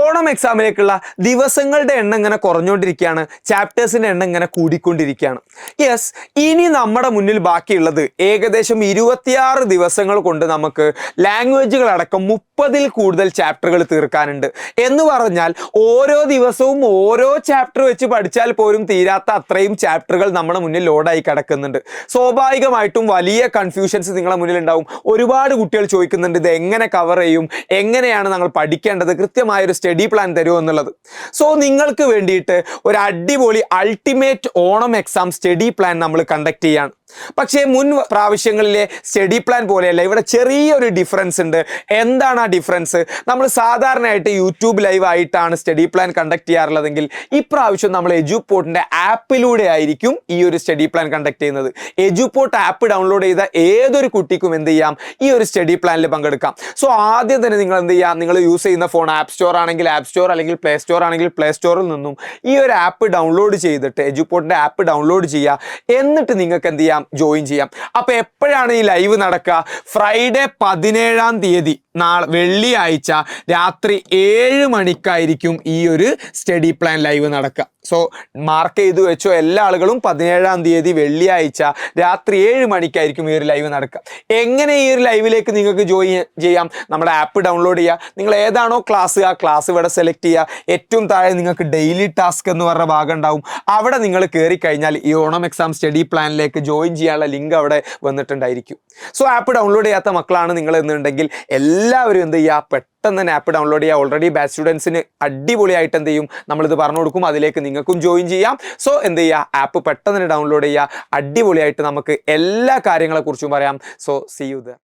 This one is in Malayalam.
ഓണം എക്സാമിലേക്കുള്ള ദിവസങ്ങളുടെ എണ്ണം ഇങ്ങനെ കുറഞ്ഞുകൊണ്ടിരിക്കുകയാണ്, ചാപ്റ്റേഴ്സിൻ്റെ എണ്ണം ഇങ്ങനെ കൂടിക്കൊണ്ടിരിക്കുകയാണ്. യെസ്, ഇനി നമ്മുടെ മുന്നിൽ ബാക്കിയുള്ളത് ഏകദേശം 26 ദിവസങ്ങൾ കൊണ്ട് നമുക്ക് ലാംഗ്വേജുകളടക്കം 30-ൽ കൂടുതൽ ചാപ്റ്ററുകൾ തീർക്കാനുണ്ട്. എന്ന് പറഞ്ഞാൽ ഓരോ ദിവസവും ഓരോ ചാപ്റ്റർ വെച്ച് പഠിച്ചാൽ പോലും തീരാത്ത അത്രയും ചാപ്റ്ററുകൾ നമ്മുടെ മുന്നിൽ ലോഡായി കിടക്കുന്നുണ്ട്. സ്വാഭാവികമായിട്ടും വലിയ കൺഫ്യൂഷൻസ് നിങ്ങളുടെ മുന്നിൽ ഉണ്ടാവും. ഒരുപാട് കുട്ടികൾ ചോദിക്കുന്നുണ്ട്, ഇത് എങ്ങനെ കവർ ചെയ്യും, എങ്ങനെയാണ് നമ്മൾ പഠിക്കേണ്ടത്, കൃത്യമായൊരു സ്റ്റഡി പ്ലാൻ തരുമോ എന്നുള്ളത്. സോ നിങ്ങൾക്ക് വേണ്ടിയിട്ട് ഒരു അടിപൊളി ultimate Onam exam study plan നമ്മൾ കണ്ടക്ട് ചെയ്യാണ്. പക്ഷേ മുൻ പ്രാവശ്യങ്ങളിലെ സ്റ്റഡി പ്ലാൻ പോലെയല്ല, ഇവിടെ ചെറിയൊരു ഡിഫറൻസ് ഉണ്ട്. എന്താണ് ആ ഡിഫറൻസ്? നമ്മൾ സാധാരണയായിട്ട് യൂട്യൂബ് ലൈവ് ആയിട്ടാണ് സ്റ്റഡി പ്ലാൻ കണ്ടക്ട് ചെയ്യാറുള്ളതെങ്കിൽ ഇപ്രാവശ്യം നമ്മൾ എജുപോർട്ടിൻ്റെ ആപ്പിലൂടെ ആയിരിക്കും ഈ ഒരു സ്റ്റഡി പ്ലാൻ കണ്ടക്ട് ചെയ്യുന്നത്. എജുപോർട്ട് ആപ്പ് ഡൗൺലോഡ് ചെയ്ത ഏതൊരു കുട്ടിക്കും എന്ത് ചെയ്യാം, ഈ ഒരു സ്റ്റഡി പ്ലാനിൽ പങ്കെടുക്കാം. സോ ആദ്യം തന്നെ നിങ്ങൾ എന്ത് ചെയ്യാം, നിങ്ങൾ യൂസ് ചെയ്യുന്ന ഫോൺ ആപ്പ് സ്റ്റോർ ആണെങ്കിൽ ആപ്പ് സ്റ്റോർ, അല്ലെങ്കിൽ പ്ലേ സ്റ്റോർ ആണെങ്കിൽ പ്ലേ സ്റ്റോറിൽ നിന്നും ഈ ഒരു ആപ്പ് ഡൗൺലോഡ് ചെയ്തിട്ട് എജുപോർട്ടിൻ്റെ ആപ്പ് ഡൗൺലോഡ് ചെയ്യുക. എന്നിട്ട് നിങ്ങൾക്ക് എന്ത് ചെയ്യാം, ജോയിൻ ചെയ്യാം. അപ്പൊ എപ്പോഴാണ് ഈ ലൈവ് നടക്കുക? ഫ്രൈഡേ 17-ാം തീയതി, നാളെ വെള്ളിയാഴ്ച രാത്രി 7 മണിക്കായിരിക്കും ഈ ഒരു സ്റ്റഡി പ്ലാൻ ലൈവ് നടക്കുക. സോ മാർക്ക് ചെയ്തു വെച്ചോ എല്ലാ ആളുകളും. 17-ാം തീയതി വെള്ളിയാഴ്ച രാത്രി 7 മണിക്കായിരിക്കും ഈ ഒരു ലൈവ് നടക്കുക. എങ്ങനെ ഈ ഒരു ലൈവിലേക്ക് നിങ്ങൾക്ക് ജോയിൻ ചെയ്യാം? നമ്മുടെ ആപ്പ് ഡൗൺലോഡ് ചെയ്യുക. നിങ്ങൾ ഏതാണോ ക്ലാസ്, ആ ക്ലാസ് ഇവിടെ സെലക്ട് ചെയ്യുക. ഏറ്റവും താഴെ നിങ്ങൾക്ക് ഡെയിലി ടാസ്ക് എന്ന് പറഞ്ഞ ഭാഗം ഉണ്ടാവും. അവിടെ നിങ്ങൾ കയറി കഴിഞ്ഞാൽ ഈ ഓണം എക്സാം സ്റ്റഡി പ്ലാനിലേക്ക് ജോയിൻ ചെയ്യാനുള്ള ലിങ്ക് അവിടെ വന്നിട്ടുണ്ടായിരിക്കും. സോ ആപ്പ് ഡൗൺലോഡ് ചെയ്യാത്ത മക്കളാണ് നിങ്ങൾ എന്നുണ്ടെങ്കിൽ എല്ലാവരും എന്ത് ചെയ്യുക, പെട്ടെന്ന് തന്നെ ആപ്പ് ഡൗൺലോഡ് ചെയ്യുക. ഓൾറെഡി ബാച്ച് സ്റ്റുഡൻസിന് അടിപൊളിയായിട്ട് എന്ത് ചെയ്യും, നമ്മളിത് പറഞ്ഞു കൊടുക്കും. അതിലേക്ക് നിങ്ങൾക്കും ജോയിൻ ചെയ്യാം. സോ എന്ത് ചെയ്യുക, ആപ്പ് പെട്ടെന്ന് തന്നെ ഡൗൺലോഡ് ചെയ്യുക. അടിപൊളിയായിട്ട് നമുക്ക് എല്ലാ കാര്യങ്ങളെക്കുറിച്ചും പറയാം. So see you there.